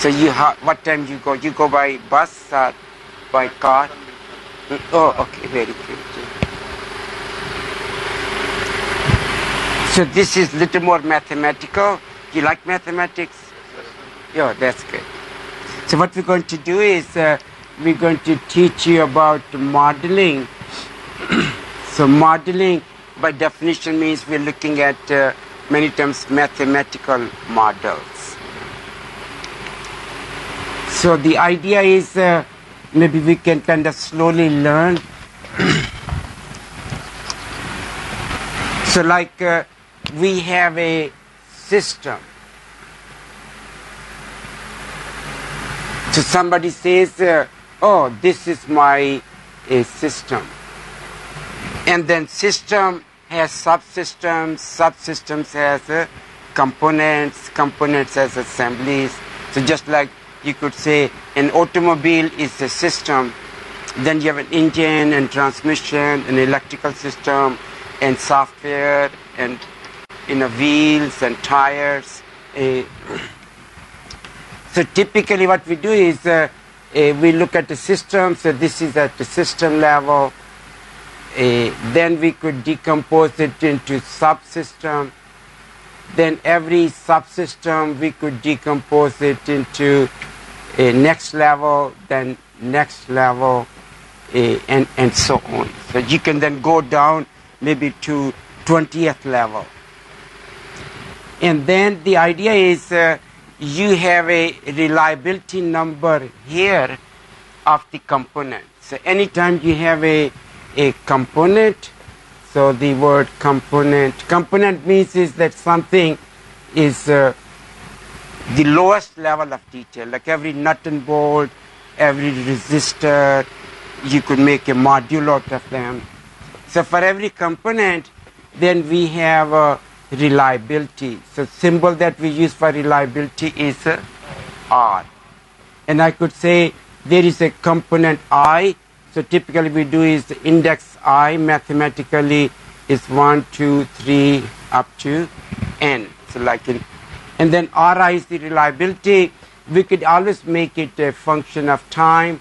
So what time you go? You go by bus or by car? Oh, okay, very good. So this is little more mathematical. You like mathematics? Yeah, that's good. So what we're going to do is we're going to teach you about modeling. So modeling by definition means we're looking at many times mathematical models. So the idea is maybe we can kind of slowly learn. So like we have a system. So somebody says, oh, this is my system. And then system has subsystems, subsystems has components, components has assemblies. So just like you could say an automobile is a system, then you have an engine and transmission, an electrical system and software and wheels and tires. So typically what we do is we look at the system. So this is at the system level. Then we could decompose it into subsystem. Then every subsystem we could decompose it into a next level, then next level, and so on. So you can then go down maybe to 20th level. And then the idea is you have a reliability number here of the component. So anytime you have a component, so the word component means is that something is the lowest level of detail, like every nut and bolt, every resistor, you could make a module out of them. So for every component, then we have reliability. So symbol that we use for reliability is R. And I could say there is a component I. So typically we do is the index I mathematically is 1, 2, 3 up to n. So like and then Ri is the reliability. We could always make it a function of time,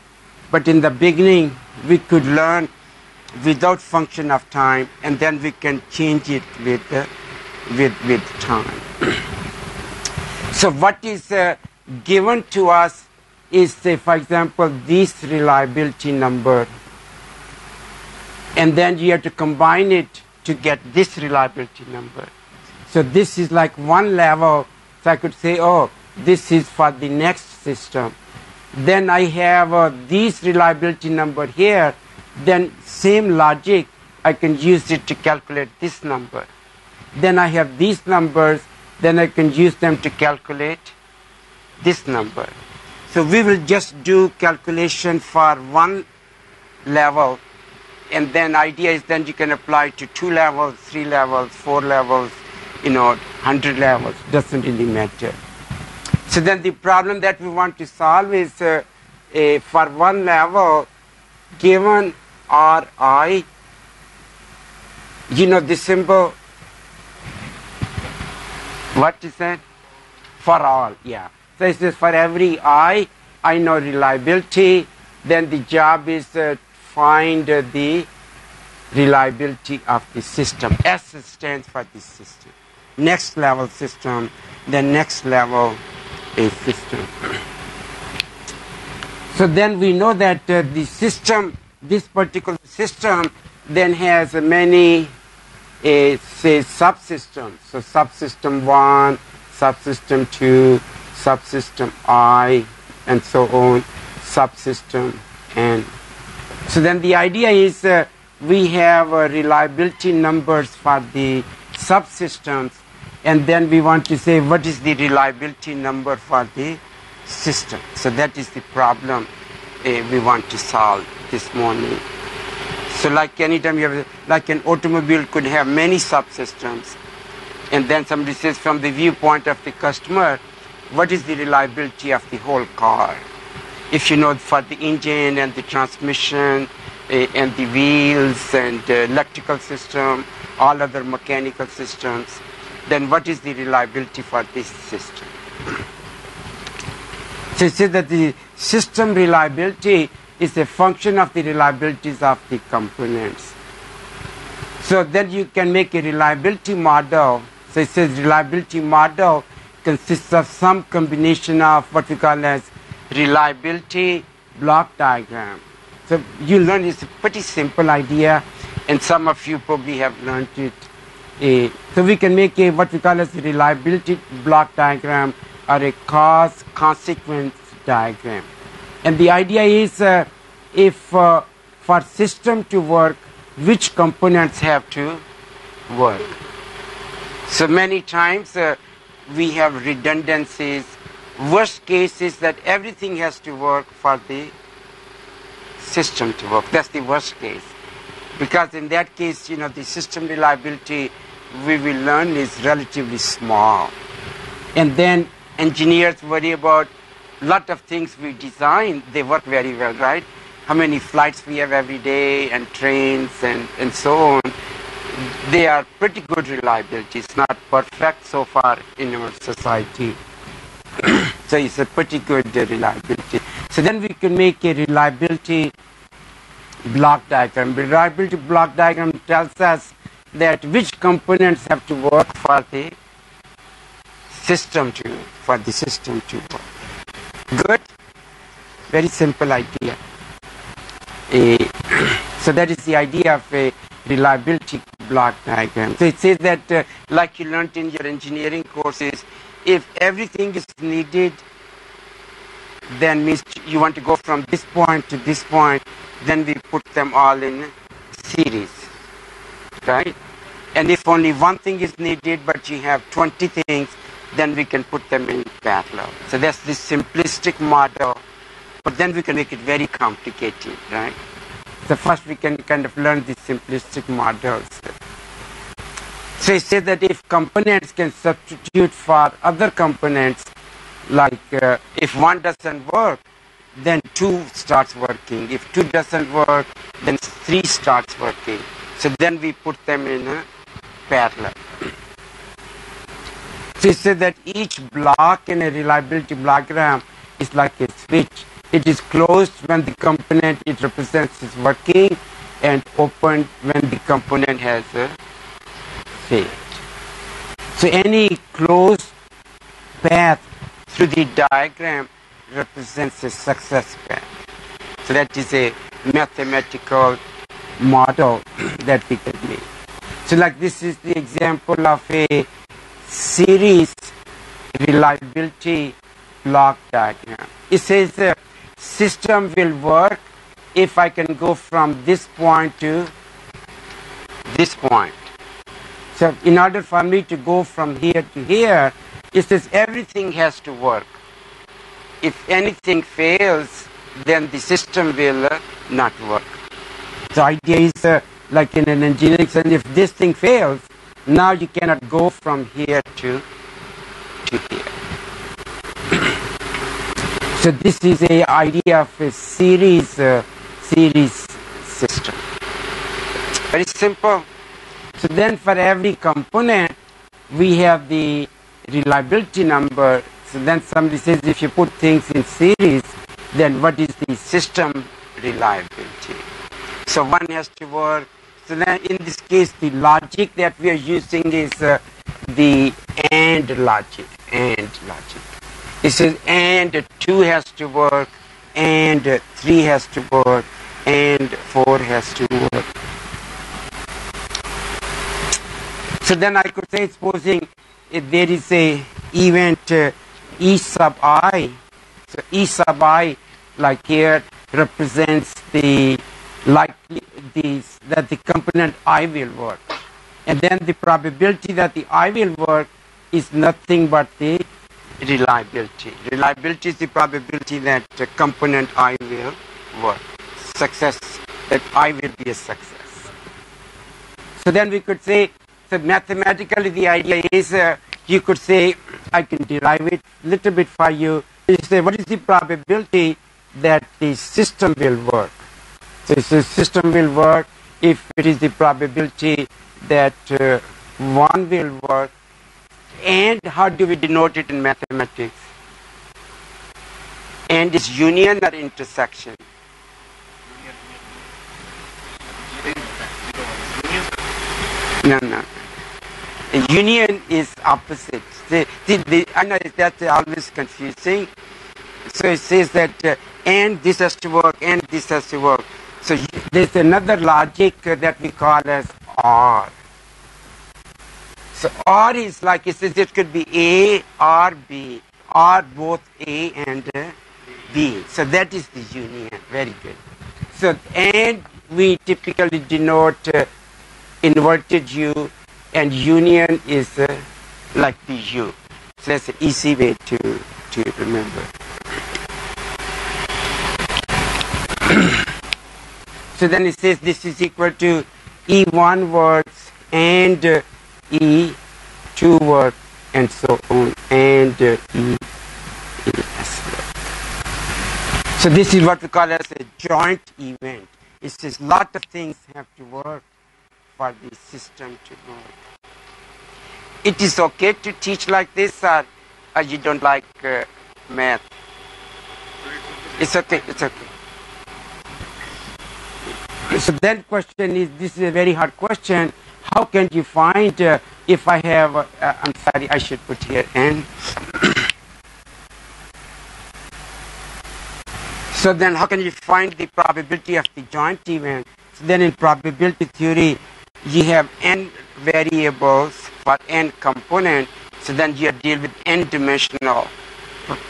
but in the beginning we could learn without function of time, and then we can change it with time. So what is given to us is, say, for example, this reliability number, and then you have to combine it to get this reliability number. So this is like one level. So I could say, oh, this is for the next system. Then I have this reliability number here. Then same logic, I can use it to calculate this number. Then I have these numbers, then I can use them to calculate this number. So we will just do calculation for one level, and then idea is then you can apply to 2 levels, 3 levels, 4 levels, 100 levels, doesn't really matter. So then the problem that we want to solve is for one level, given Ri, the symbol, what is that? For all, yeah. So it says for every I know reliability, then the job is find the reliability of the system. S stands for the system. Next level system, the next level is system. So then we know that the system, this particular system, then has many, say, subsystems. So subsystem 1, subsystem 2, subsystem I, and so on, subsystem N. So then the idea is we have reliability numbers for the subsystems, and then we want to say what is the reliability number for the system. So that is the problem we want to solve this morning. So like anytime you have, like an automobile could have many subsystems, and then somebody says from the viewpoint of the customer, what is the reliability of the whole car? If you know for the engine and the transmission and the wheels and electrical system, all other mechanical systems, then what is the reliability for this system? So it says that the system reliability is a function of the reliabilities of the components. So then you can make a reliability model. So it says reliability model consists of some combination of what we call as reliability block diagram. So you learn, it's a pretty simple idea, and some of you probably have learned it. So we can make a what we call as a reliability block diagram or a cause-consequence diagram. And the idea is if for system to work, which components have to work. So many times we have redundancies. Worst case is that everything has to work for the system to work. That's the worst case. Because in that case, the system reliability we will learn is relatively small. And then engineers worry about a lot of things we design, they work very well, right? How many flights we have every day and trains and so on. They are pretty good reliability. It's not perfect so far in our society. So it's a pretty good reliability. So then we can make a reliability block diagram. Reliability block diagram tells us that which components have to work for the system to work. Good? Very simple idea. So that is the idea of a reliability block diagram. So it says that like you learned in your engineering courses, if everything is needed, then means you want to go from this point to this point, then we put them all in series, right? And if only one thing is needed but you have 20 things, then we can put them in parallel. So that's the simplistic model, but then we can make it very complicated, right? So first we can kind of learn the simplistic models. So it says that if components can substitute for other components, like if one doesn't work, then 2 starts working. If 2 doesn't work, then 3 starts working. So then we put them in parallel. So it says that each block in a reliability block diagram is like a switch. It is closed when the component it represents is working and opened when the component has failed. So any closed path through the diagram represents a success path. So that is a mathematical model that we can make. So like this is the example of a series reliability block diagram. It says the system will work if I can go from this point to this point. So in order for me to go from here to here, it says everything has to work. If anything fails, then the system will not work. The idea is like in an engineering sense, if this thing fails, now you cannot go from here to here. So this is a idea of a series system. Very simple. So then for every component, we have the reliability number. So then somebody says if you put things in series, then what is the system reliability? So one has to work. So then in this case, the logic that we are using is the AND logic. It says and 2 has to work, and 3 has to work, and 4 has to work. So then I could say, supposing if there is a event E sub I, so E sub I, like here, represents the that the component I will work. And then the probability that the I will work is nothing but the reliability. Reliability is the probability that the component I will work. Success, that I will be a success. So then we could say, so mathematically the idea is, you could say, I can derive it a little bit for you. You say, what is the probability that the system will work? So the system will work if it is the probability that 1 will work. And how do we denote it in mathematics? And is union or intersection? No, no. Union is opposite. I know that's always confusing. So it says that and this has to work and this has to work. So there's another logic that we call as OR. So OR is like it says it could be A or B or both A and B. So that is the union. Very good. So and we typically denote inverted U, and union is like the U. So that's an easy way to remember. So then it says this is equal to E1 words and E2 words and so on and E S. So this is what we call as a joint event. It says lot of things have to work for the system to work. It is okay to teach like this, or you don't like math? It's okay. It's okay. So then question is, this is a very hard question. How can you find if I have, I'm sorry, I should put here N. So then how can you find the probability of the joint event? So then in probability theory, you have N variables for N component. So then you deal with N-dimensional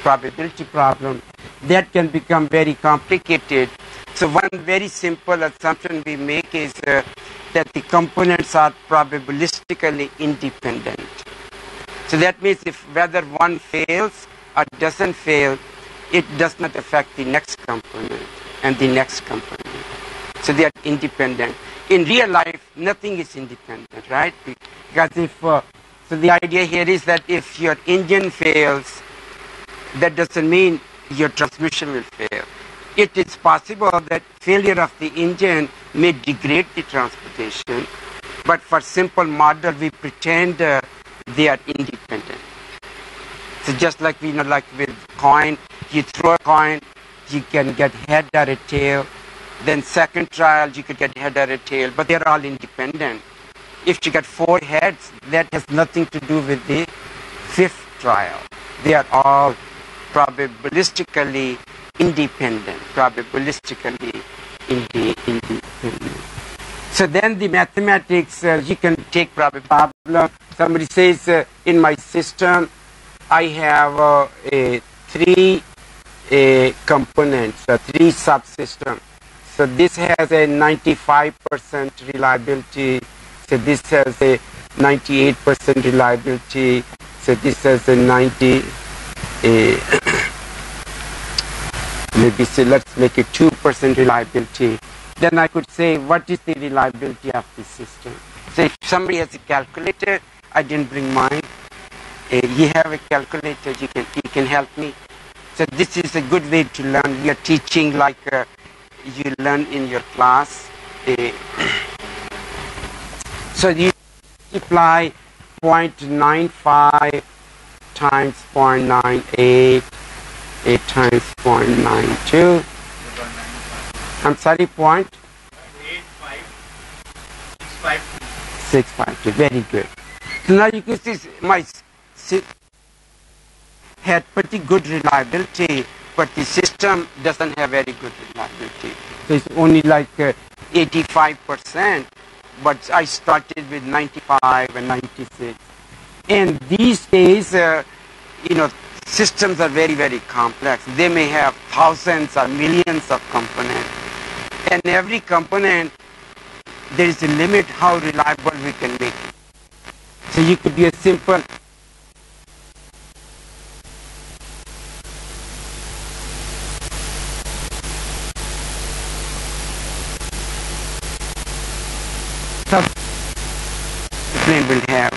probability problem. That can become very complicated. So one very simple assumption we make is that the components are probabilistically independent. So that means if whether one fails or doesn't fail, it does not affect the next component and the next component. So they are independent. In real life, nothing is independent, right? Because if, so the idea here is that if your engine fails, that doesn't mean your transmission will fail. It is possible that failure of the engine may degrade the transportation, but for simple model, we pretend they are independent. So just like we know, like with coin, you throw a coin, you can get head or a tail. Then second trial, you could get head or a tail, but they're all independent. If you get 4 heads, that has nothing to do with the 5th trial. They are all probabilistically independent. Probabilistically independent. So then the mathematics, you can take problem. Somebody says, in my system, I have 3 components, 3 subsystems. So this has a 95% reliability. So this has a 98% reliability. So this has a 90. Maybe say let's make it 2% reliability. Then I could say what is the reliability of the system. So if somebody has a calculator, I didn't bring mine. You have a calculator, you can help me. So this is a good way to learn. We are teaching like you learn in your class. So you multiply 0.95 times 0.98, 8 times 0.92. I'm sorry, point? 652. Very good. So now you can see my had pretty good reliability, but the system doesn't have very good reliability. So it's only like 85%, but I started with 95 and 96. And these days, systems are very, very complex. They may have thousands or millions of components. And every component, there is a limit how reliable we can make it. So you could be a simple plane will have.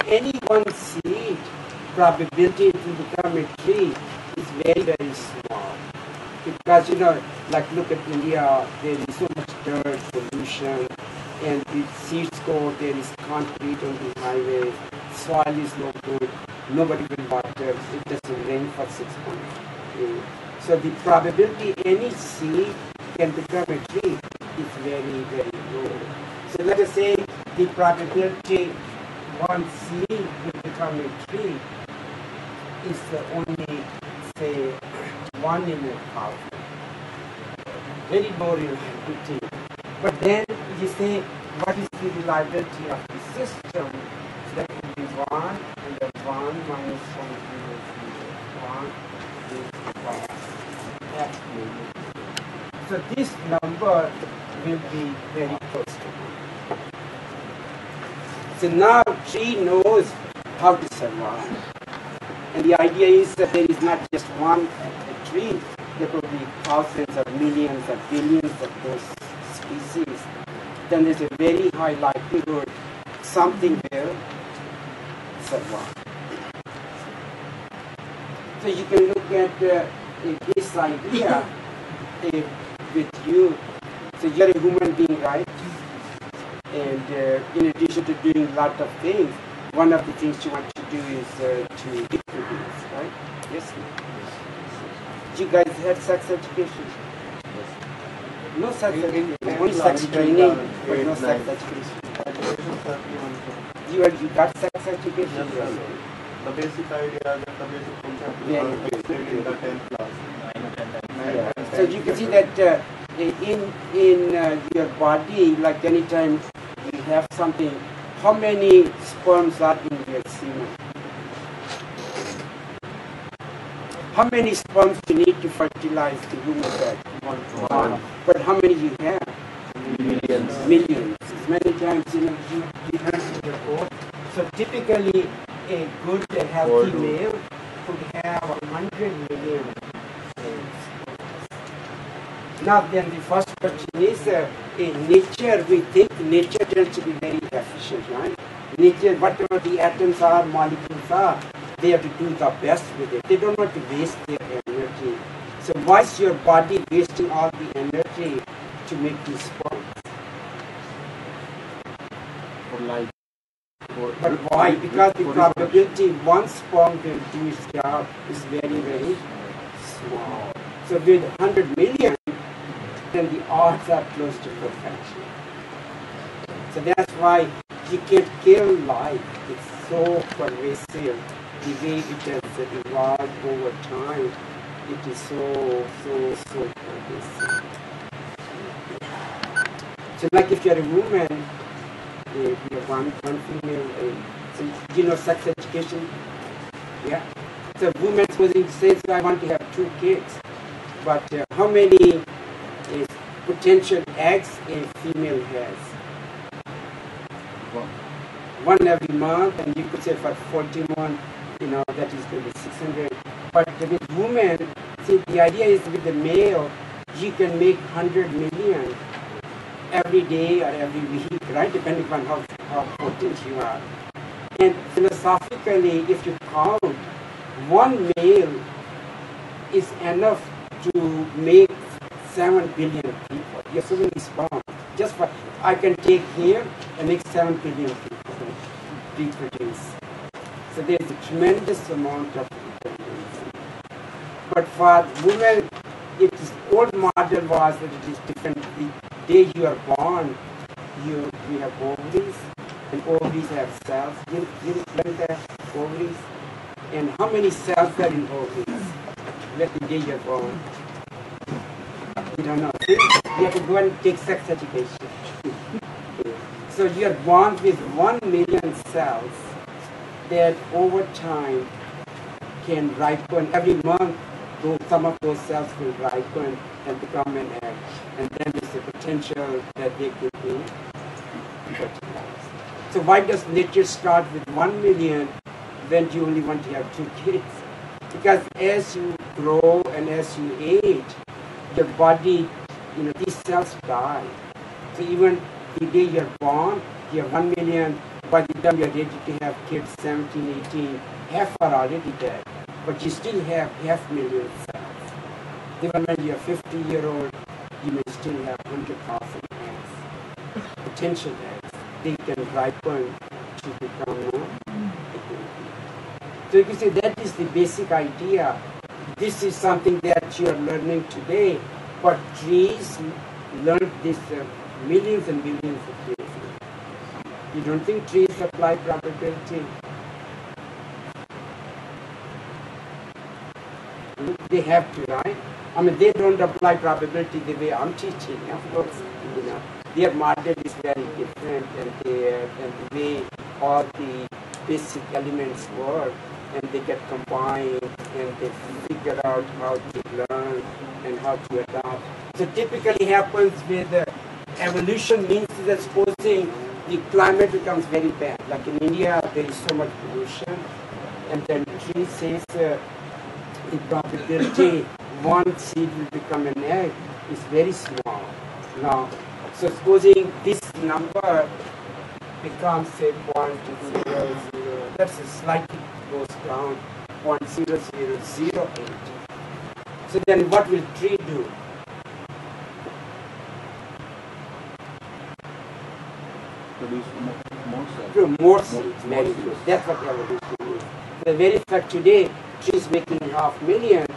any one seed probability to become a tree is very, very small. Because, like look at India, there is so much dirt, pollution, and the seeds go, there is concrete on the highway, soil is no good, nobody will water, it doesn't rain for 6 months. So the probability any seed can become a tree is very, very low. So let us say the probability one seed will become a tree is only, say, 1 in 1,000. Very low reliability. But then you say, what is the reliability of the system? So that will be 1 and then 1 minus 1 is 1 is 1. So this number will be very close to 1. So now tree knows how to survive. And the idea is that there is not just one tree, there could be thousands or millions or billions of those species. Then there's a very high likelihood something will survive. So you can look at this idea with you. So you're a human being, right? And in addition to doing a lot of things, one of the things you want to do is to reproduce, right? Yes? You guys had sex education? Yes. No sex education, only sex training, but no sex education. You got sex education? Yes, the basic idea, that the basic concept is in the 10th class. 9 or 10. So you can see that in your body, like anytime you have something, how many sperms are in your semen? How many sperms you need to fertilize the human egg? One. But how many you have? Millions. Millions. Many times, you heard in the report. So typically, a good, healthy male could have 100 million eggs. Now then the first question is, in nature, we think nature tends to be very efficient, right? Nature, whatever the atoms are, molecules are, they have to do the best with it. They don't want to waste their energy. So why is your body wasting all the energy to make these sperms? For life. But why? Because the probability one sperm will do its job is very, very small. So with 100 million, then the odds are close to perfection. So that's why you can't kill life. It's so pervasive. The way it has evolved over time, it is so pervasive. So like if you're a woman, you have one female, so sex education, yeah? So a woman supposing to say, so I want to have 2 kids, but how many potential eggs a female has? One every month, and you could say for 41, that is going to be 600. But with women, see, the idea is with the male, you can make 100 million every day or every week, right? Depending on how potent you are. And philosophically, if you count, one male is enough to make 7 billion people. You have so many sperms. Just what I can take here and make 7 billion people reproduce. So there's a tremendous amount of reproduction. But for women, old model was that it is different. The day you are born, you have ovaries, and ovaries have cells. You learn the ovaries. And how many cells are in ovaries? Let the day you're born. You don't know. See? You have to go and take sex education. So you are born with 1 million cells that over time can ripen. Every month, some of those cells will ripen and become an egg. And then there's a potential that they could be fertilized. So why does nature start with 1 million when you only want to have 2 kids? Because as you grow and as you age, your body, these cells die. So even the day you're born, you have 1 million, By the time you're ready to have kids, 17, 18, half are already dead, but you still have 500,000 cells. Even when you're 50-year-old, you may still have 100,000 eggs, potential eggs. They can ripen to become So you can say that is the basic idea. This is something that you are learning today, but trees learned this millions and millions of years ago. You don't think trees apply probability? They have to, right? I mean, they don't apply probability the way I'm teaching, of course. You know, their model is very different, and the way all the basic elements work, and they get combined, and they figure out how to learn and how to adapt. So typically happens with evolution means that supposing the climate becomes very bad. Like in India, there is so much pollution, and then tree says the probability one seed will become an egg is very small. Now, so supposing this number becomes say 0.00, that's a slightly goes down 0.0008. So then what will tree do? Produce more More seeds, very good. That's what evolution is. The very fact today, trees making 500,000,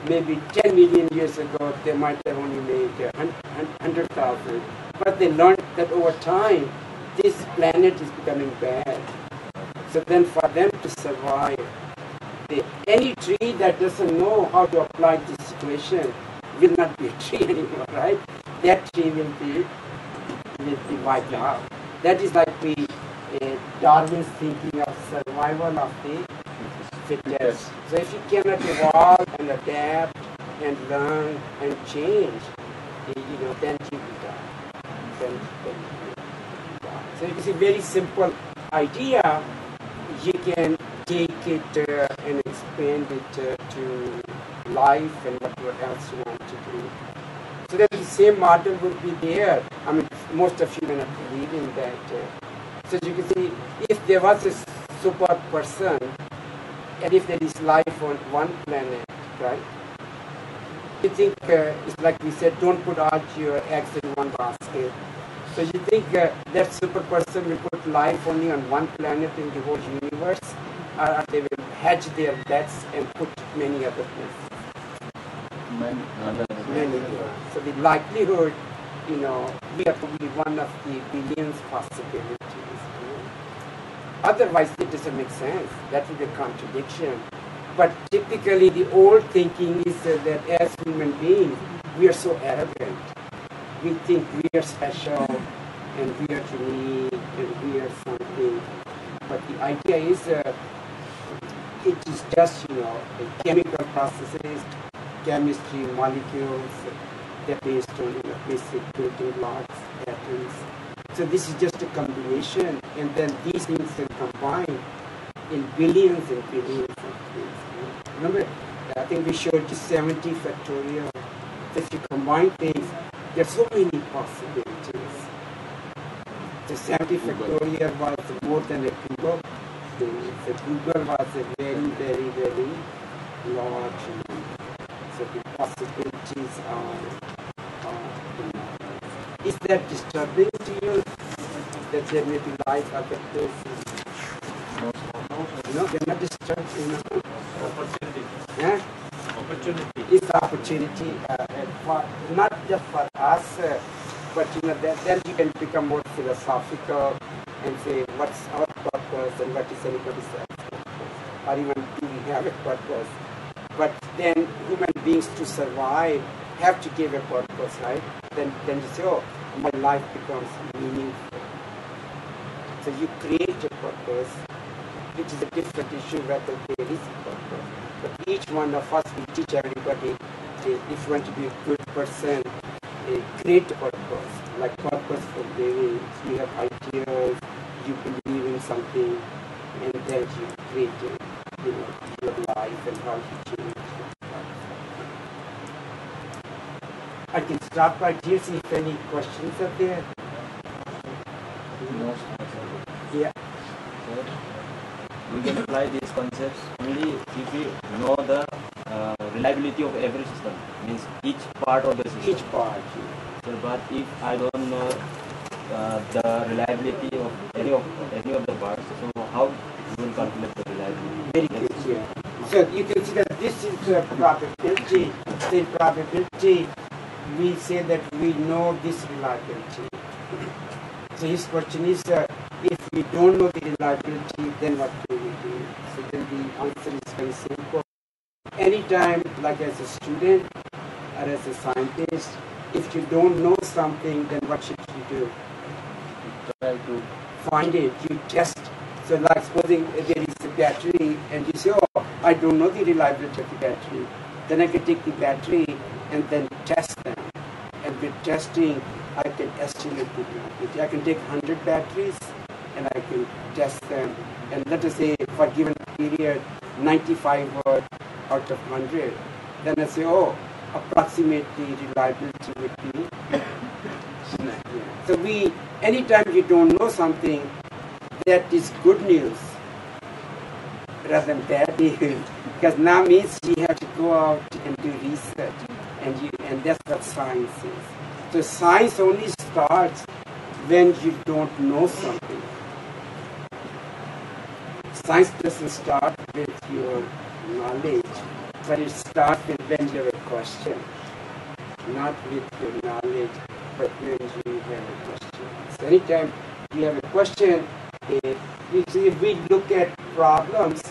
maybe 10 million years ago, they might have only made 100,000. But they learned that over time, this planet is becoming bad. So then for them to survive, any tree that doesn't know how to apply this equation will not be a tree anymore, right? That tree will be wiped out. That is like Darwin's thinking of survival of the fittest. So if you cannot evolve and adapt and learn and change, then you will die. Then you will die. So it is a very simple idea. You can take it and expand it to life and whatever else you want to do. So that the same model would be there. I mean, most of you may not believe in that. So you can see, if there was a super person, and if there is life on one planet, right? You think, it's like we said, don't put all your eggs in one basket. So you think that super person will put life only on one planet in the whole universe, or they will hedge their bets and put many other places? Many. So the likelihood, we are probably one of the billions possibilities. Otherwise, it doesn't make sense. That would be a contradiction. But typically, the old thinking is that as human beings, we are so arrogant. We think we are special, and we are unique, and we are something. But the idea is, it is just, a chemical processes, chemistry, molecules, they're based on basic building blocks, atoms. So this is just a combination, and then these things can combine in billions and billions of things. Remember, I think we showed you 70 factorial. So if you combine things, there are so many possibilities. The 70 factorial was more than a Google. The Google was a very, very, very large number. So the possibilities are enormous. Is that disturbing to you that there may be life other places? No, they're not disturbed. opportunity. Yeah? Opportunity. It's opportunity, for, not just for us, but then you can become more philosophical and say what's our purpose and what is anybody's purpose, or even do we have a purpose? But then human beings to survive have to give a purpose, right? Then you say, oh, my life becomes meaningful. So you create a purpose, which is a different issue whether there is a purpose. But each one of us, we teach everybody, if you want to be a good person, create a purpose, like purpose for living. You have ideas, you believe in something, and then you create your life and how you change it. I can stop right here, see if any questions are there. Yeah. we can apply these concepts only if we know the reliability of every system, means each part of the system. Each part. So, but if I don't know the reliability of any of the parts, so how we will calculate the reliability? Very good. Yeah. So you can see that this is the probability. The probability, we say that we know this reliability. So his question is, if we don't know the reliability, then what do we do? So then the answer is very simple. Anytime, like as a student or as a scientist, if you don't know something, then what should you do? Try to Find it, you test. So like supposing there is a battery and you say, oh, I don't know the reliability of the battery. Then I can take the battery and then test them. And with testing, I can estimate the reliability. I can take 100 batteries and I can test them. And let us say for a given period, 95 were out of 100. Then I say, oh, approximately reliability would be. So anytime you don't know something, that is good news rather than bad news, because now means you have to go out and do research, and that's what science is. So science only starts when you don't know something. Science doesn't start with your knowledge, but it starts with when you have a question, not with your knowledge, but when you have a question. So anytime you have a question, if we look at problems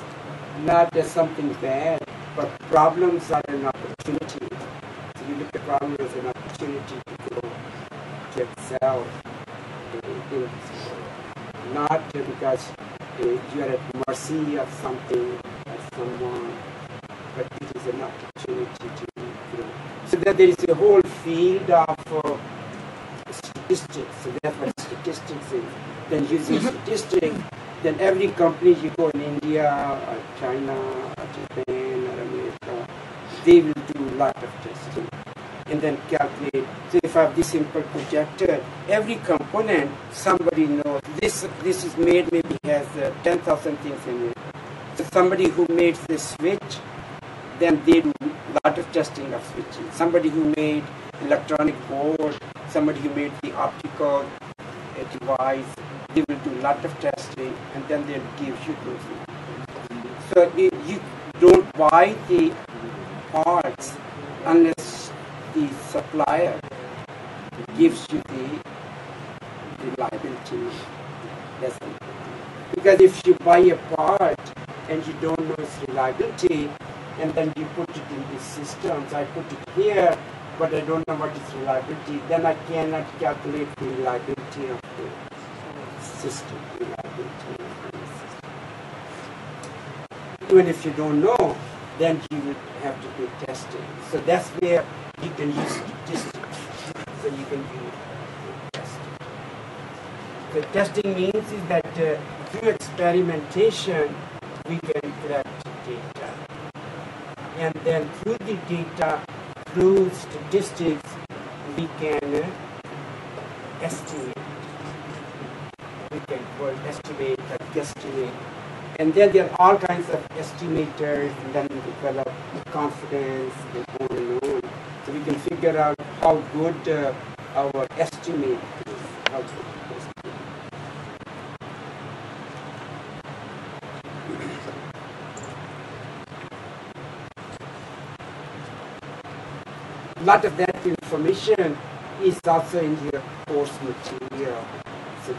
not as something bad, but problems are an opportunity. So you look at problems as an opportunity to grow, to excel in this world. Not because you are at mercy of something or someone, but it is an opportunity to grow. So that there is a whole field of statistics. So that's what statistics is. Then using statistics, then every company you go in India or China or Japan or America, they will do a lot of testing and then calculate. So if I have this simple projector, every component somebody knows this is made, maybe has 10,000 things in it. So somebody who makes the switch, then they do a lot of testing of switching. Somebody who made electronic board, somebody who made the optical device, they will do a lot of testing and then they'll give you those. So you don't buy the parts unless the supplier gives you the reliability lesson. Because if you buy a part and you don't know its reliability, and then you put it in the systems, I put it here, but I don't know what its reliability, then I cannot calculate the reliability of the system. Even if you don't know, then you will have to do testing. So that's where you can use statistics. So you can use testing. So testing means is that through experimentation, we can collect data. And then through the data, through statistics, we can estimate. We can estimate or guesstimate. And then there are all kinds of estimators, and then we develop confidence and on and on. So we can figure out how good our estimate is. How good the estimate. A lot of that information is also in your course material. So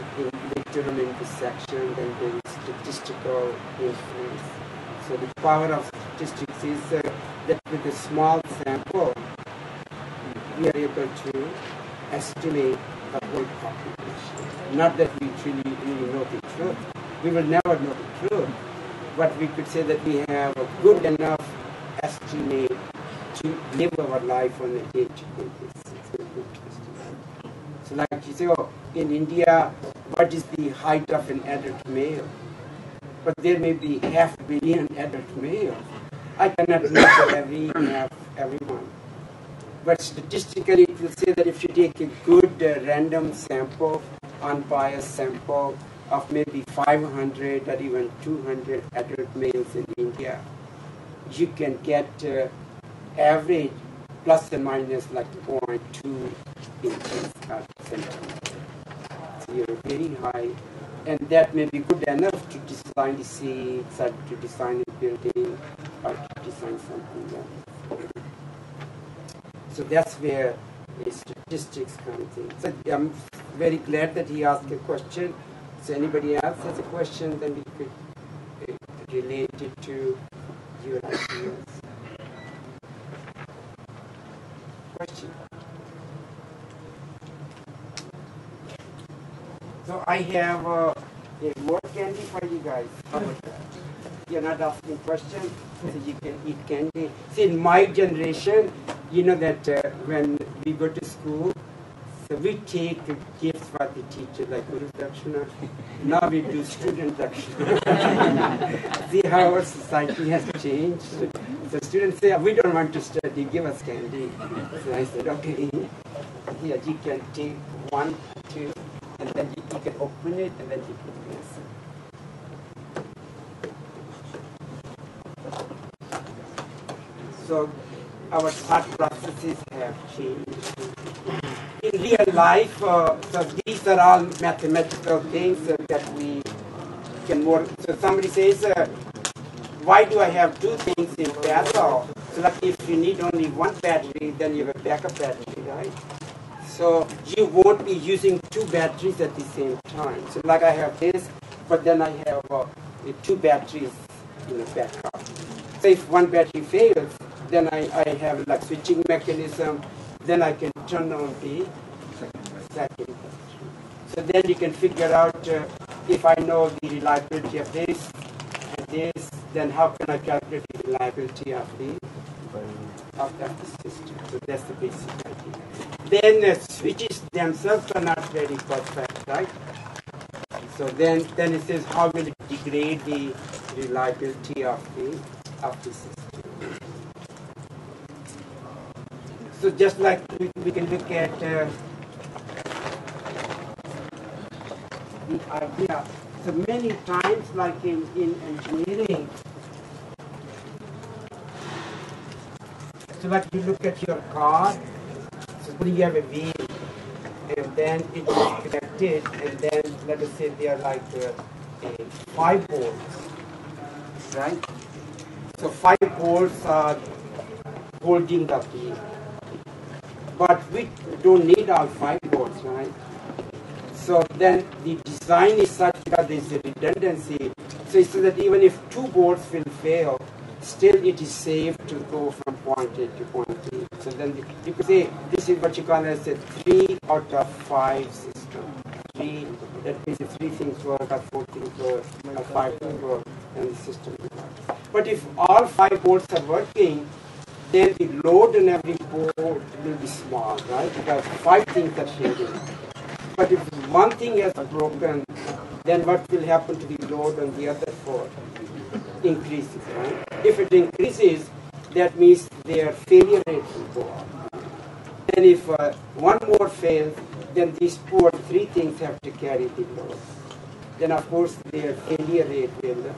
later on in this section, then there is statistical influence. So the power of statistics is that with a small sample, we are able to estimate the whole population. Not that we really know the truth. We will never know the truth. But we could say that we have a good enough estimate to live our life on a day-to-day basis. So like you say, oh, in India, what is the height of an adult male? But there may be 500 million adult males. I cannot measure everyone. But statistically, it will say that if you take a good random sample, unbiased sample, of maybe 500 or even 200 adult males in India, you can get average plus and minus like 0.2 inches per centimeter. So you're very high, and that may be good enough to design the seats or to design a building or to design something else. So that's where the statistics comes in. So I'm very glad that he asked a question. So anybody else has a question, then we could relate it to your ideas. Question? So I have a more candy for you guys. How about that? You're not asking questions, so you can eat candy. See, in my generation, you know that when we go to school, so we take gifts for the teacher, like Guru Dakshina. Now we do student Dakshina. See how our society has changed. So students say, we don't want to study, give us candy. So I said, okay, here you can take 1, 2, and then you can open it, and then you can guess. So our thought processes have changed. In real life, so these are all mathematical things that we can work. So somebody says, why do I have 2 things in parallel? So like if you need only 1 battery, then you have a backup battery, right? So you won't be using 2 batteries at the same time. So like I have this, but then I have 2 batteries in a backup. So if 1 battery fails, then I have like switching mechanism, then I can turn on the second battery. So then you can figure out if I know the reliability of this and this, then how can I calculate the reliability of the system. So that's the basic idea. Then switches themselves are not very perfect, right? So then it says how will it degrade the reliability of the system. So just like we can look at the idea. So many times, like in engineering, so like you look at your car, so when you have a wheel, and then it is connected, and then let us say they are like 5 bolts, right? So 5 bolts are holding the wheel. But we don't need all 5 bolts, right? So then the design is such that there is a redundancy. So it's so that even if 2 bolts will fail, still it is safe to go from point A to point B. So then you could say this is what you call as a 3 out of 5 system. 3, that means if 3 things work, or 4 things work, or 5 things work, and the system will work. But if all 5 bolts are working, then the load on every board will be small, right? Because 5 things are sharing. But if 1 thing has broken, then what will happen to the load on the other 4? Increases, right? If it increases, that means their failure rate will go up. And if 1 more fails, then these 3 things have to carry the load. Then of course their failure rate will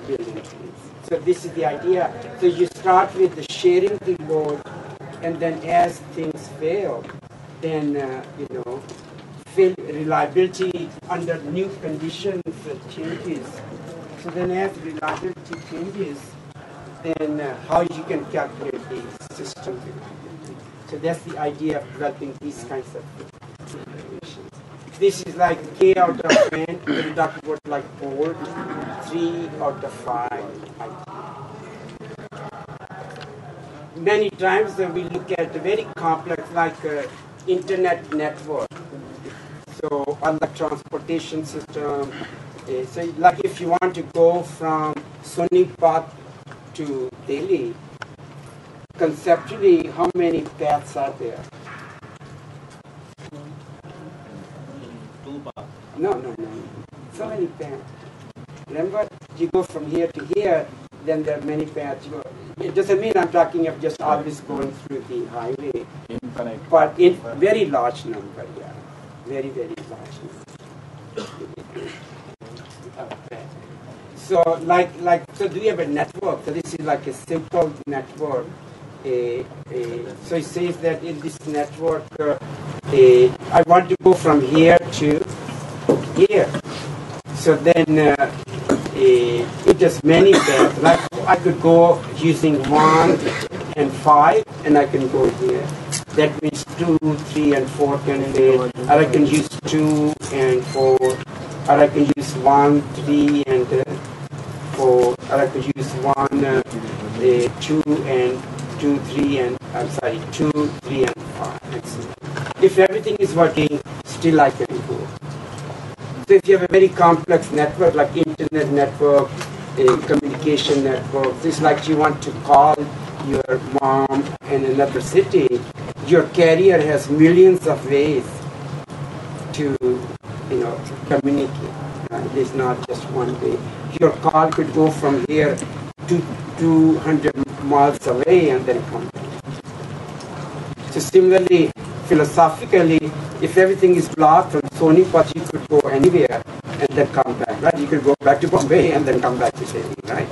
increase. So this is the idea. So you start with the sharing the load, and then as things fail, then reliability under new conditions changes. So then as reliability changes, then how you can calculate the system reliability. So that's the idea of developing these kinds of calculations. This is like K out of N, when you talk about like board, 3 out of 5. Many times we look at a very complex, like internet network. So on the transportation system, so like if you want to go from Sonipat to Delhi, conceptually, how many paths are there? 2 paths. No. So many paths. Remember, you go from here to here, then there are many paths. It doesn't mean I'm talking of just always going through the highway, but in very large number, yeah. Very, very large number. Okay. So so do we have a network? So this is like a simple network. So it says that in this network, I want to go from here to here. So then it has many paths. Like I could go using 1 and 5, and I can go here. That means 2, 3, and 4 candidate. Or I can use 2 and 4. Or I can use 1, 3, and 4. Or I could use 1, 2, and 2, 3, and I'm sorry, 2, 3, and 5. If everything is working, still I can go. So if you have a very complex network like internet network, a communication network, it's like you want to call your mom in another city, your carrier has millions of ways to communicate. It's not just one way. Your call could go from here to 200 miles away and then come back. So similarly, philosophically, if everything is blocked from Sonipat, you could go anywhere and then come back, right? You could go back to Bombay and then come back to Delhi, right?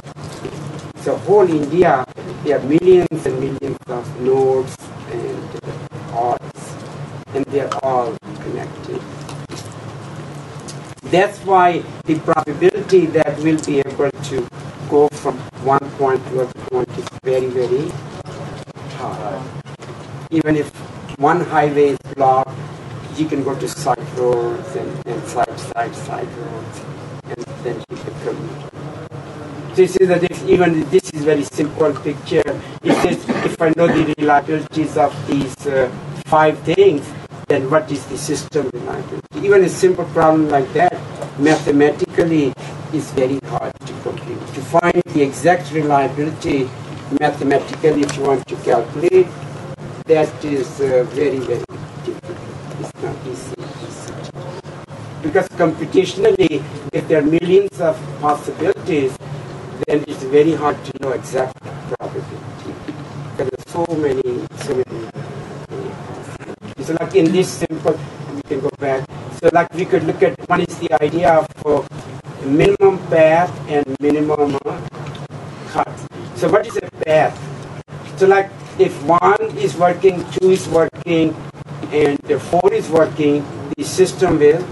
So whole India, there are millions and millions of nodes and odds, and they're all connected. That's why the probability that we'll be able to go from one point to other point is very, very high. Even if one highway is blocked, you can go to side roads and side roads, and then you can commute. This is even this is very simple picture. It says if I know the reliabilities of these 5 things, then what is the system reliability? Even a simple problem like that, mathematically, is very hard to compute. To find the exact reliability mathematically, if you want to calculate, that is very, very difficult. It's not easy. Because computationally, if there are millions of possibilities, then it's very hard to know exact probability. Because there are so many. So like in this simple, we can go back. So like we could look at, one is the idea of minimum path and minimum cut. So what is a path? So like if 1 is working, 2 is working, and 4 is working, the system will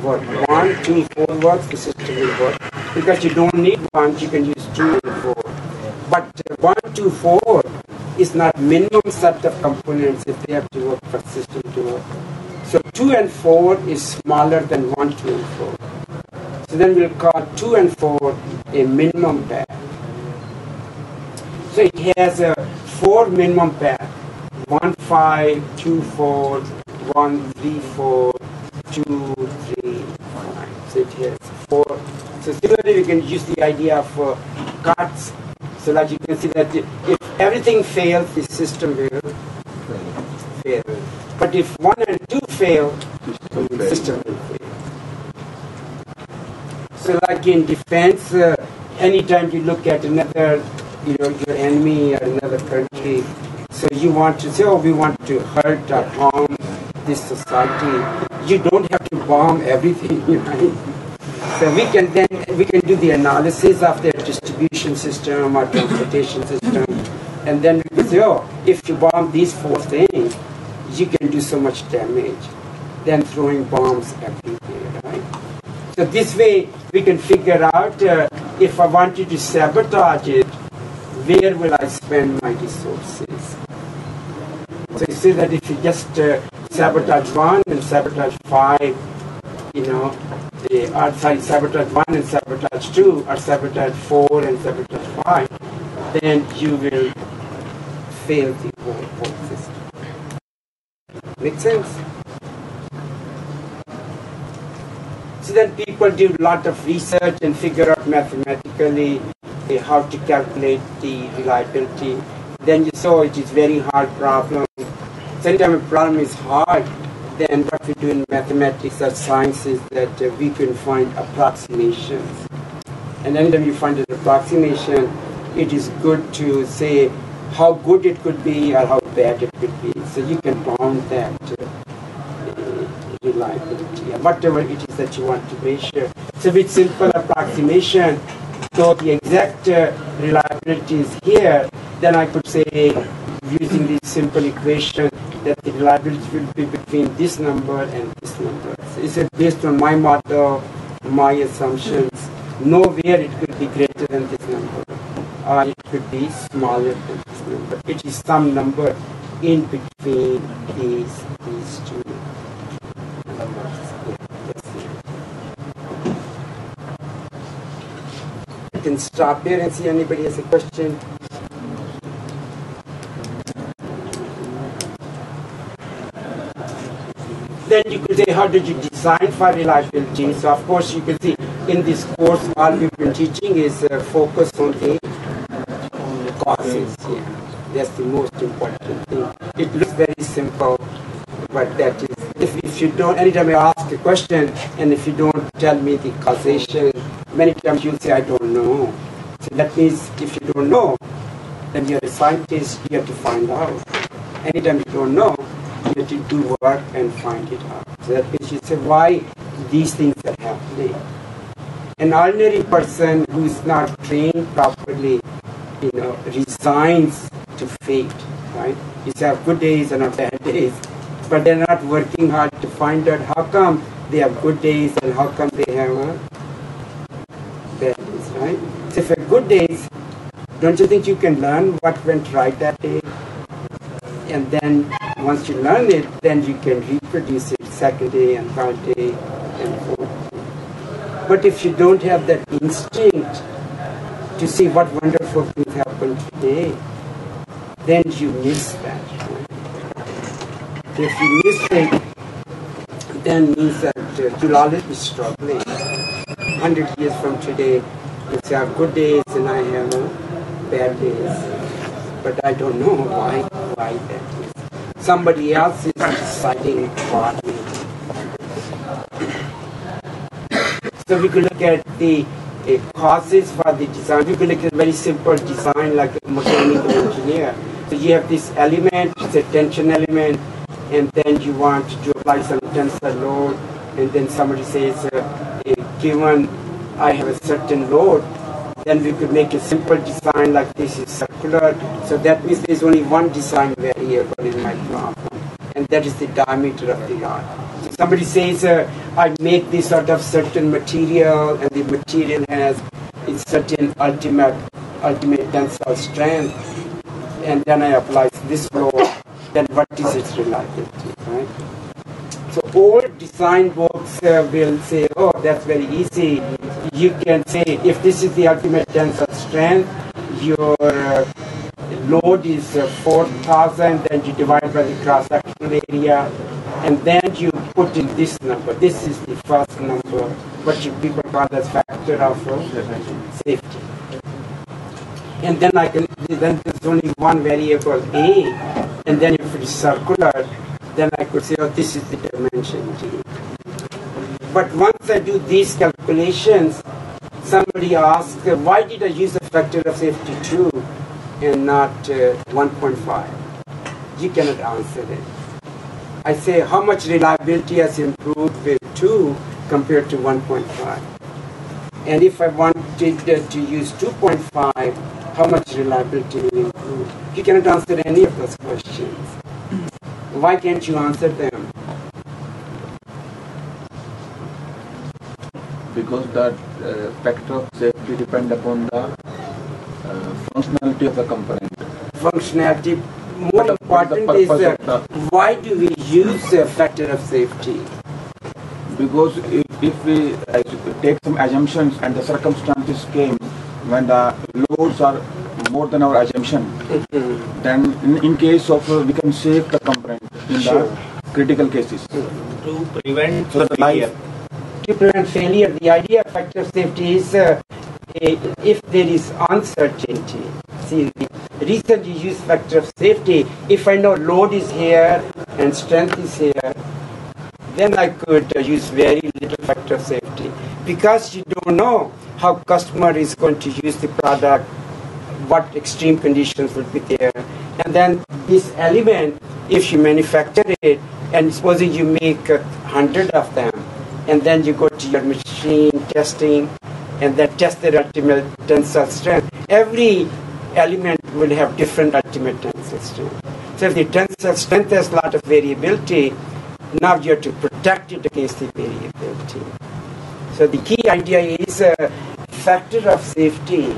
work. 1, 2, 4 works, the system will work. Because you don't need 1, you can use 2 and 4. But 1, 2, 4 is not minimum set of components if they have to work for the system to work. So 2 and 4 is smaller than 1, 2, and 4. So then we'll call 2 and 4 a minimum path. So it has a 4 minimum path. 1, 5, 2, 4, 1, 3, 4, 2, 3, 5. So it has 4. So similarly, we can use the idea of cuts. So like you can see that if everything fails, the system will fail. But if 1 and 2 fail, the system will fail. So like in defense, anytime you look at another, your enemy or another country, so you want to say, oh, we want to hurt or harm this society. You don't have to bomb everything, right? So we can do the analysis of their distribution system or transportation system, and then we can say, oh, if you bomb these 4 things, you can do so much damage than throwing bombs everywhere, right? So this way we can figure out if I wanted to sabotage it, where will I spend my resources? So you see that if you just sabotage 1 and sabotage 5, sabotage 1 and sabotage 2, or sabotage 4 and sabotage 5, then you will fail the whole system. Make sense? So then people do a lot of research and figure out mathematically how to calculate the reliability. Then you saw it is very hard problem. Sometimes a problem is hard, then what we do in mathematics or science is that we can find approximations. And anytime you find an approximation, it is good to say how good it could be or how bad it could be. So you can bound that reliability, whatever it is that you want to measure. So with simple approximation, so the exact reliability is here, then I could say, using this simple equation, that the reliability will be between this number and this number. So it's based on my model, my assumptions. Nowhere it could be greater than this number. It could be smaller than this number. It is some number in between these two numbers. I can stop here and see anybody has a question. Then you could say, how did you design for reliability? So of course you can see in this course all we've been teaching is focus on the causes. Yeah. That's the most important thing. It looks very simple, but that is, if you don't, anytime I ask a question and if you don't tell me the causation, many times you'll say, I don't know. So that means if you don't know, then you're a scientist, you have to find out. Anytime you don't know, you have to do work and find it out. So that means you say, why these things are happening. An ordinary person who is not trained properly, resigns to fate, right? You have good days and bad days, but they're not working hard to find out how come they have good days and how come they have bad days, right? So if you have good days, don't you think you can learn what went right that day? And then once you learn it, then you can reproduce it second day and third day and fourth day. But if you don't have that instinct to see what wonderful things happened today, then you miss that. If you miss it, then means that you'll always be struggling. 100 years from today, you say I have good days and I have bad days. But I don't know why that is. Somebody else is deciding for me. So we could look at the causes for the design. We could look at a very simple design like a mechanical engineer. So you have this element, it's a tension element, and then you want to apply some tensor load, and then somebody says, given I have a certain load, then we could make a simple design like this is circular. So that means there's only one design variable in my problem, and that is the diameter of the rod. So somebody says, I make this out of certain material, and the material has a certain ultimate tensile strength, and then I apply this load, then what is its reliability, right? So all design books will say, oh, that's very easy. You can say, if this is the ultimate tensile strength, your load is 4,000, then you divide by the cross-sectional area, and then you put in this number. This is the first number, what you people call as factor of safety. And then then there's only one variable A, and then if it's circular, then I could say, oh, this is the dimension G. But once I do these calculations, somebody asks, why did I use a factor of safety 2 and not 1.5? You cannot answer it. I say, how much reliability has improved with 2 compared to 1.5? And if I wanted to use 2.5, how much reliability will improve? You cannot answer any of those questions. Why can't you answer them? Because that factor of safety depends upon the functionality of the component. Functionality. More important is why do we use a factor of safety? Because if we take some assumptions and the circumstances came when the loads are more than our assumption, then in case of we can save the component in the critical cases. To prevent so failure. To prevent failure, the idea of factor of safety is if there is uncertainty. See, the reason you use factor of safety, if I know load is here and strength is here, then I could use very little factor of safety. Because you don't know how customer is going to use the product, what extreme conditions will be there. And then this element, if you manufacture it, and supposing you make 100 of them, and then you go to your machine testing, and then test their ultimate tensile strength. Every element will have different ultimate tensile strength. So if the tensile strength has a lot of variability, now you have to protect it against the variability. So the key idea is a factor of safety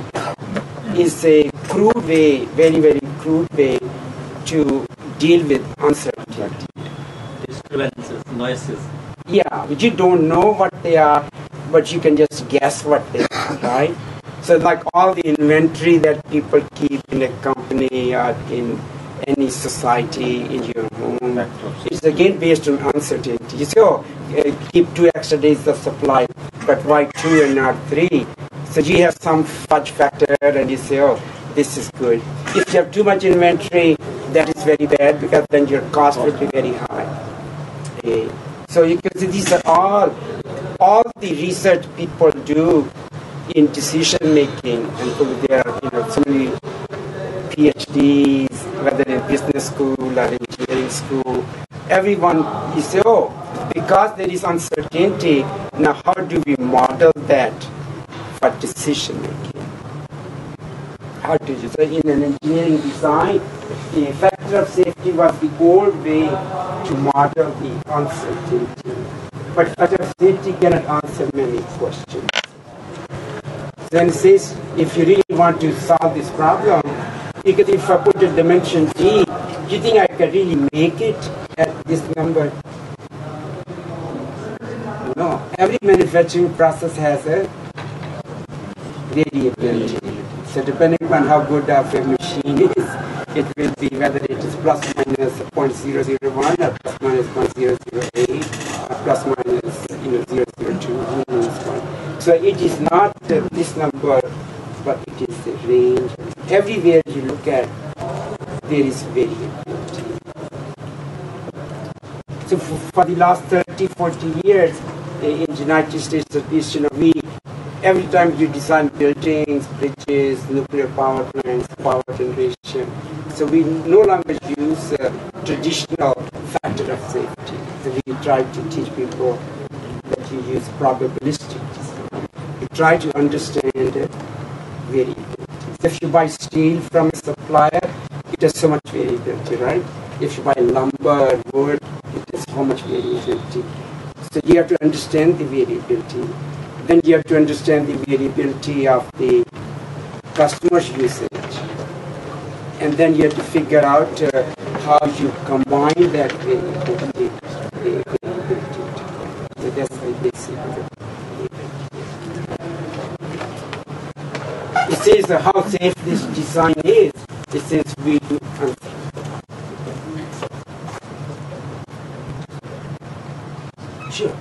is a crude way, very, very crude way to deal with uncertainty. Disturbances, noises. Yeah, you don't know what they are, but you can just guess what they are, right? So like all the inventory that people keep in a company or in any society, in your home, it's again based on uncertainty. You say, oh, keep 2 extra days of supply, but why 2 and not 3? So you have some fudge factor and you say, oh, this is good. If you have too much inventory, that is very bad because then your cost will be very high. So you can see these are all the research people do in decision making, and there are so many PhDs, whether in business school or engineering school. Everyone, you say, oh, because there is uncertainty, now how do we model that for decision making? How do you? So in an engineering design, the factor of safety was the old way to model the uncertainty. But factor of safety cannot answer many questions. Then it says, if you really want to solve this problem, because if I put a dimension d, do you think I can really make it at this number? No. Every manufacturing process has a variability. So depending on how good of a machine is, it will be whether it is plus minus 0.001 or plus minus 0.008 or plus minus 0.02. So it is not this number, but it is the range. Everywhere you look at, there is variability. So for the last 30, 40 years in the United States, at least, every time you design buildings, bridges, nuclear power plants, power generation, so we no longer use traditional factor of safety. So we try to teach people that you use probabilistic design. You try to understand variability. So if you buy steel from a supplier, it has so much variability, right? If you buy lumber, wood, it has so much variability. So you have to understand the variability. Then you have to understand the variability of the customer's usage. And then you have to figure out how you combine that variability. So that's the basic. It says how safe this design is. It says we do answer. Sure.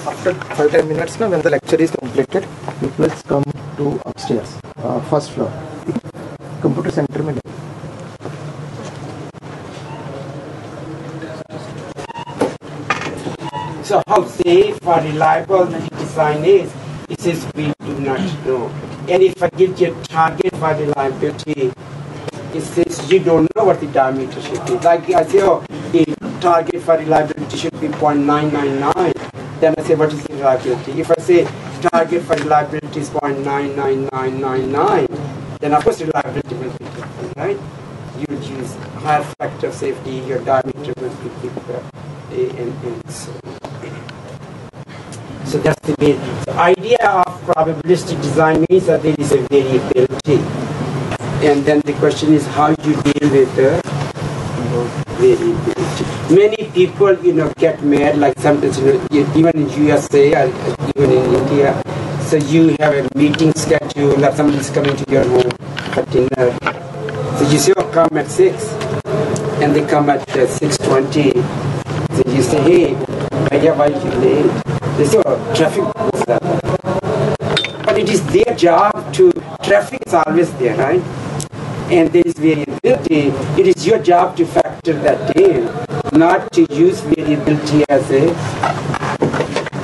After 5-10 minutes, now, when the lecture is completed, let's come to upstairs, first floor, computer center. Mein. So how safe or reliable the design is, it says we do not know. And if I give you a target for reliability, it says you don't know what the diameter should be. Like I say, oh, the target for reliability should be 0.999. Then I say, what is the reliability? If I say target for reliability is 0.99999, then of course reliability will be different, right? You would use higher factor of safety, your diameter will be bigger, and so on. So that's the main. The idea of probabilistic design means that there is a variability. And then the question is how you deal with the variability. Many people, get mad, like sometimes, even in USA or even in India. So you have a meeting schedule, or somebody's coming to your home for dinner. So you say, oh, come at 6. And they come at 6:20. So you say, hey, why are you late? They say, oh, traffic was that. But it is their job to, traffic is always there, right? And there is variability. It is your job to factor that in, not to use variability as an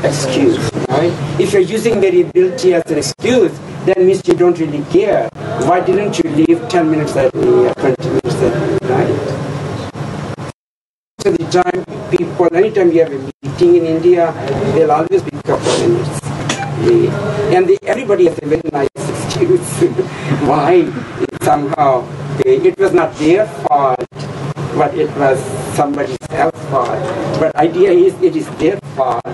excuse, right? If you're using variability as an excuse, that means you don't really care. Why didn't you leave 10 minutes early or 20 minutes early, right? So the time people, anytime you have a meeting in India, there'll always be a couple of minutes. And everybody has a very nice excuse why somehow it was not their fault, but it was somebody else's fault. But idea is it is their fault.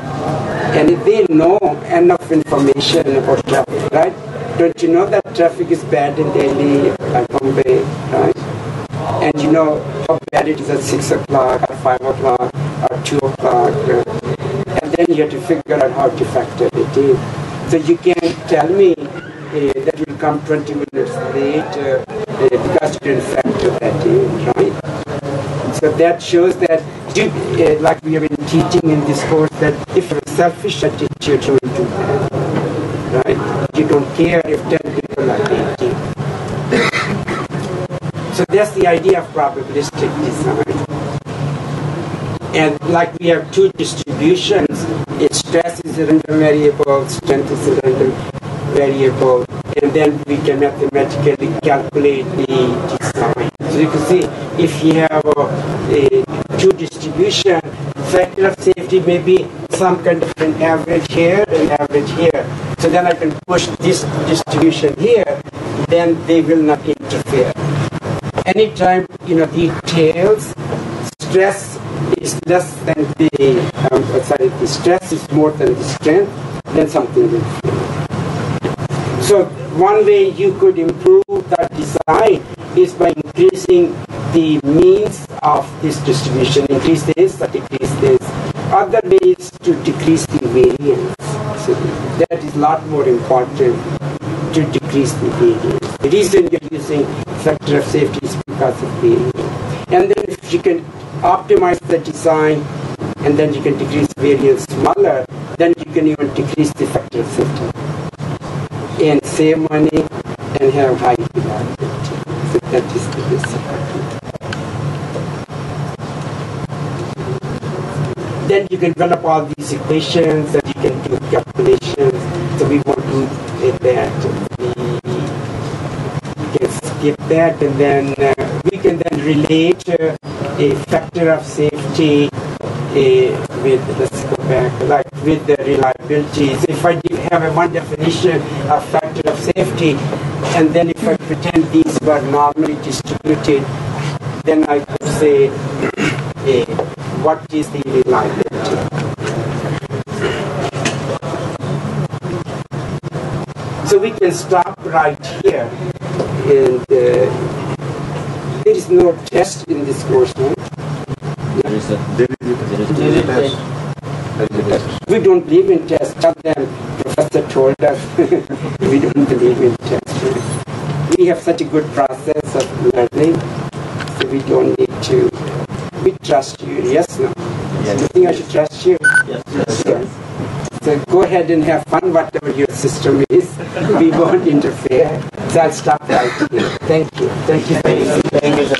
And if they know enough information about traffic, right? Don't you know that traffic is bad in Delhi and Bombay, right? And you know how bad it is at 6 o'clock or 5 o'clock or 2 o'clock. And then you have to figure out how to factor it in. So you can't tell me that you'll come 20 minutes late because you didn't factor that in, right? So that shows that, like we have been teaching in this course, that if you have a selfish attitude, you will do that, right? You don't care if 10 people are waiting. So that's the idea of probabilistic design. And like we have two distributions, stress is a random variable, strength is a random variable, and then we can mathematically calculate the design. So you can see if you have a two distribution, factor of safety may be some kind of an average here and average here. So then I can push this distribution here, then they will not interfere. Anytime, the tails, stress is less than the stress is more than the strength, then something will fail. So one way you could improve that design is by increasing the means of this distribution, increase this or decrease this. Other ways to decrease the variance. So that is a lot more important to decrease the variance. The reason you're using factor of safety is because of variance. And then if you can optimize the design and then you can decrease variance smaller, then you can even decrease the factor of safety and save money and have high reliability. So that is the basic idea. Then you can develop all these equations and you can do calculations. So we won't do that. We can skip that, and then we can then relate a factor of safety with, let's go back, like with the reliability. So if I have one definition of factor of safety, and then if I pretend these were normally distributed, then I could say what is the reliability. So we can stop right here, and there is no test in this course, no? There is a test. We don't believe in tests. Tell them, Professor told us we don't believe in tests. We have such a good process of learning, so we don't need to. We trust you, yes, no? Yes. You think I should trust you? yes. So go ahead and have fun, whatever your system is. We won't interfere. So I'll stop right here. Thank you. Thank you. Thank you, sir.